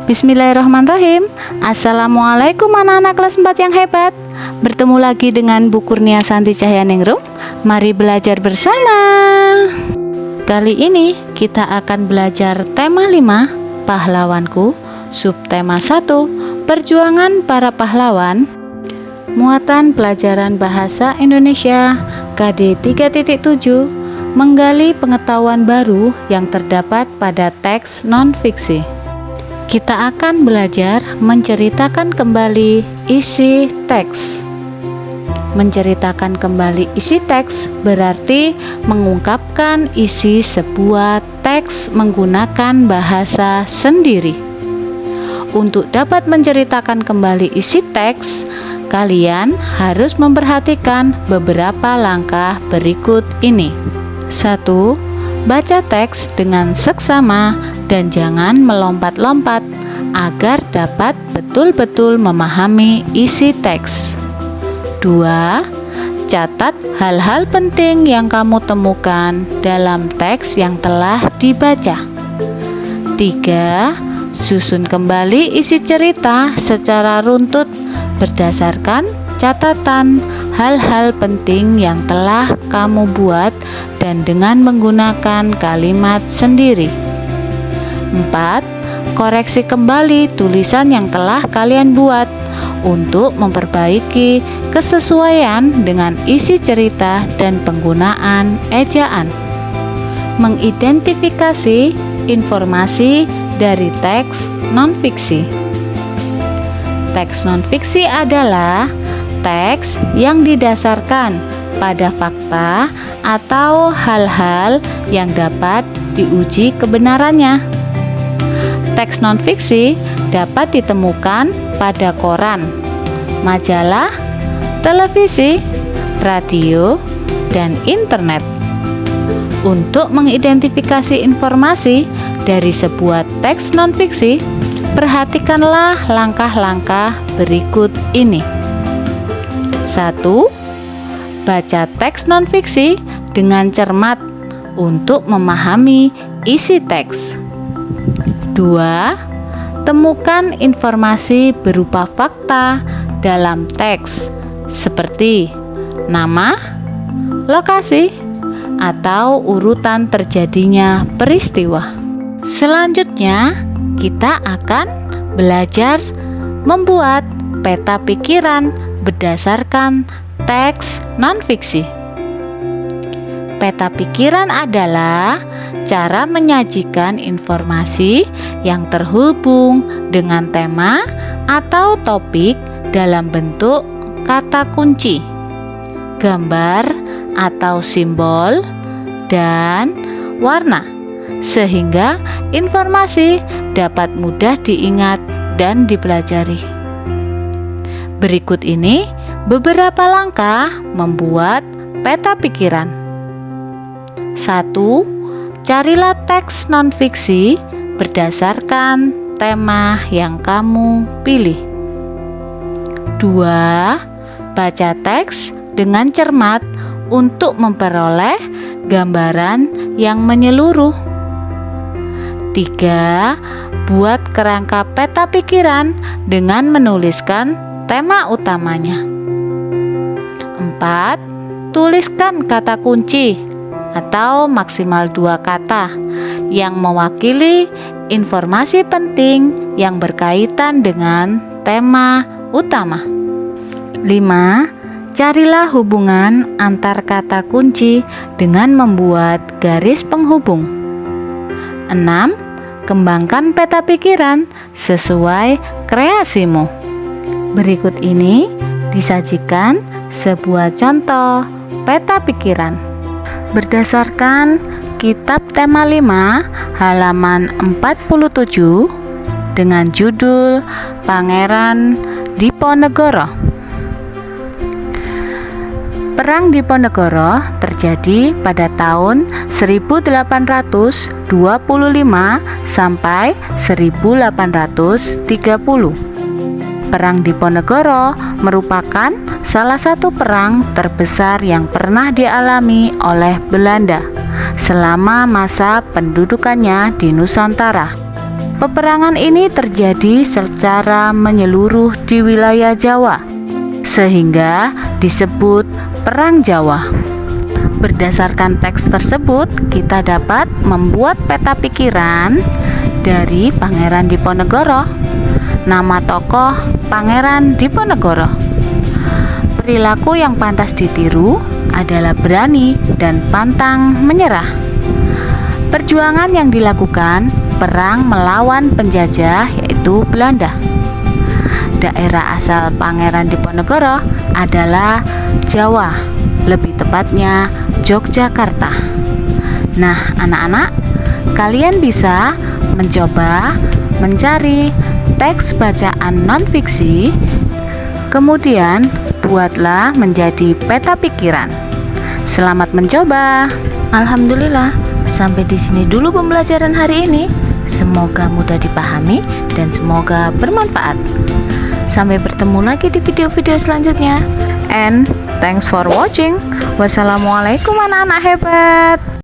Bismillahirrahmanirrahim. Assalamualaikum anak-anak kelas 4 yang hebat. Bertemu lagi dengan Bu Kurnia Santi Cahyaningrum. Mari belajar bersama. Kali ini kita akan belajar tema 5, pahlawanku, subtema 1, perjuangan para pahlawan. Muatan pelajaran bahasa Indonesia KD 3.7, menggali pengetahuan baru yang terdapat pada teks non-fiksi. Kita akan belajar menceritakan kembali isi teks. Menceritakan kembali isi teks berarti mengungkapkan isi sebuah teks menggunakan bahasa sendiri. Untuk dapat menceritakan kembali isi teks, kalian harus memperhatikan beberapa langkah berikut ini. 1. Baca teks dengan seksama dan jangan melompat-lompat agar dapat betul-betul memahami isi teks. 2. Catat hal-hal penting yang kamu temukan dalam teks yang telah dibaca. 3. Susun kembali isi cerita secara runtut berdasarkan catatan hal-hal penting yang telah kamu buat dan dengan menggunakan kalimat sendiri. 4. Koreksi kembali tulisan yang telah kalian buat untuk memperbaiki kesesuaian dengan isi cerita dan penggunaan ejaan. Mengidentifikasi informasi dari teks non-fiksi. Teks non-fiksi adalah teks yang didasarkan pada fakta atau hal-hal yang dapat diuji kebenarannya. Teks non-fiksi dapat ditemukan pada koran, majalah, televisi, radio, dan internet. Untuk mengidentifikasi informasi dari sebuah teks non-fiksi, perhatikanlah langkah-langkah berikut ini. 1. Baca teks non-fiksi dengan cermat untuk memahami isi teks. 2. Temukan informasi berupa fakta dalam teks seperti nama, lokasi, atau urutan terjadinya peristiwa. Selanjutnya, kita akan belajar membuat peta pikiran berdasarkan teks non-fiksi. Peta pikiran adalah cara menyajikan informasi yang terhubung dengan tema atau topik dalam bentuk kata kunci, gambar atau simbol, dan warna, sehingga informasi dapat mudah diingat dan dipelajari. Berikut ini beberapa langkah membuat peta pikiran. 1. Carilah teks non-fiksi berdasarkan tema yang kamu pilih. 2. Baca teks dengan cermat untuk memperoleh gambaran yang menyeluruh. 3. Buat kerangka peta pikiran dengan menuliskan tema utamanya. 4. Tuliskan kata kunci atau maksimal 2 kata yang mewakili informasi penting yang berkaitan dengan tema utama. 5. Carilah hubungan antar kata kunci dengan membuat garis penghubung. 6. Kembangkan peta pikiran sesuai kreasimu. Berikut ini disajikan sebuah contoh peta pikiran. Berdasarkan kitab tema 5 halaman 47 dengan judul Pangeran Diponegoro. Perang Diponegoro terjadi pada tahun 1825 sampai 1830. Perang Diponegoro merupakan salah satu perang terbesar yang pernah dialami oleh Belanda selama masa pendudukannya di Nusantara. Peperangan ini terjadi secara menyeluruh di wilayah Jawa, sehingga disebut Perang Jawa. Berdasarkan teks tersebut, kita dapat membuat peta pikiran dari Pangeran Diponegoro. Nama tokoh Pangeran Diponegoro. Perilaku yang pantas ditiru adalah berani dan pantang menyerah. Perjuangan yang dilakukan perang melawan penjajah yaitu Belanda. Daerah asal Pangeran Diponegoro adalah Jawa, lebih tepatnya Yogyakarta. Nah, anak-anak, kalian bisa mencoba mencari teks bacaan non-fiksi, kemudian buatlah menjadi peta pikiran. Selamat mencoba. Alhamdulillah, sampai di sini dulu pembelajaran hari ini. Semoga mudah dipahami dan semoga bermanfaat. Sampai bertemu lagi di video-video selanjutnya. And thanks for watching. Wassalamualaikum anak-anak hebat.